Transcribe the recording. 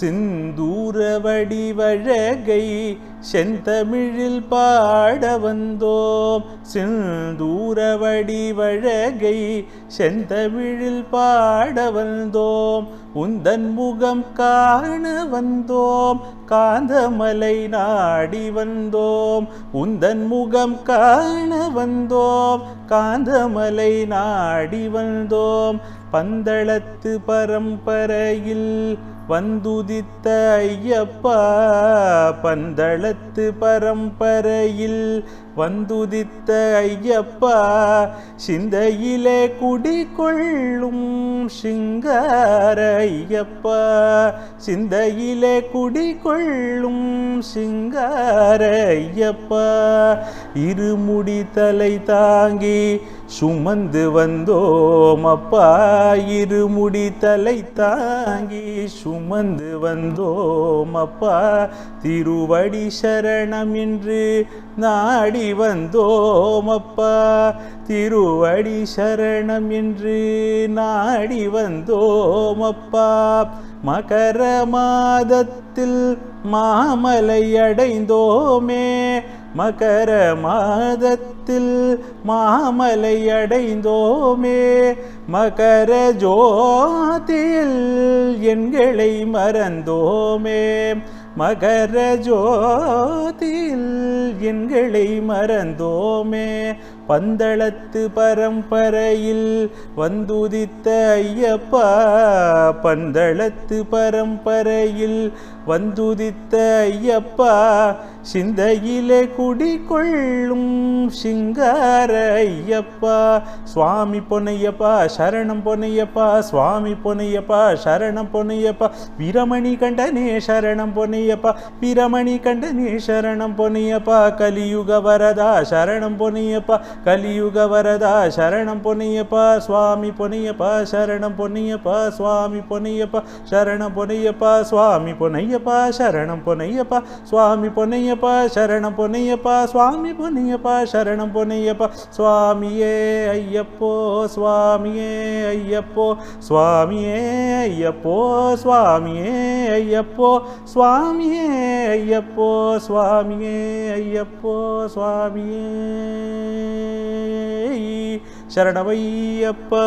சிந்தூர வடிவழகை செந்தமிழில் பாட வந்தோம். சிந்தூர வடிவழகை செந்தமிழில் பாட வந்தோம். உந்தன் முகம் காண வந்தோம். காந்தமலை நாடி வந்தோம். உந்தன் முகம் காண வந்தோம். காந்தமலை நாடி வந்தோம். பந்தளத்து பரம்பரையில் வந்துதித்த ஐயப்பா, பந்தளத்து பரம்பரையில் வந்துதித்த ஐயப்பா, சிந்தையிலே குடிகொள்ளும் சிங்கார ஐயப்பா, சிந்தையிலே குடிகொள்ளும் சிங்கார ஐயப்பா. இருமுடி தலை தாங்கி சுமந்து வந்தோம் அப்பா, இருமுடி தலை தாங்கி சுமந்து வந்தோம் அப்பா. திருவடி சரணம் என்று நாடி வந்தோம் அப்பா, திருவடி சரணம் என்று நாடி வந்தோம் அப்பா. மகர மாதத்தில் மாமலை அடைந்தோமே, மகர மாதத்தில் மாமலை அடைந்தோமே. மகர ஜோதியில் எண்களை மறந்தோமே, மகர ஜோதியில் எண்களை மறந்தோமே. பந்தளத்து பரம்பரையில் வந்துதித்த ஐயப்பா, பந்தளத்து பரம்பரையில் வந்துதித்த ஐயப்பா, சிந்தையிலே குடிகொள்ளும் சிங்கார ஐயப்பா. சுவாமி பொன்னையப்பா சரணம் பொன்னையப்பா, சுவாமி பொன்னையப்பா சரணம் பொன்னையப்பா. வீரமணி கண்டனே சரணம் பொன்னையப்பா, வீரமணி கண்டனே சரணம் பொன்னையப்பா. கலியுக வரதா சரணம் பொன்னையப்பா, கலியுக வரதா சரணம் பொன்னையப்பா. சுவாமி பொன்னையப்பா சரணம் பொன்னையப்பா, சுவாமி பொன்னையப்பா சரணம் பொன்னையப்பா, சுவாமி பொன்னையப்பா சரணம் பொன்னையப்பா, சுவாமி பொன்னையப்பா சரணம் பொன்னையப்பா, சுவாமி பொன்னையப்பா சரணம் பொன்னையப்பா. சுவாமியே ஐயப்போ, சுவாமியே ஐயப்போ, சுவாமியே ஐயப்போ, சுவாமியே ஐயப்போ, சுவாமியே ஐயப்போ, சுவாமியே ஐயப்போ, சுவாமியே சரணமையப்பா.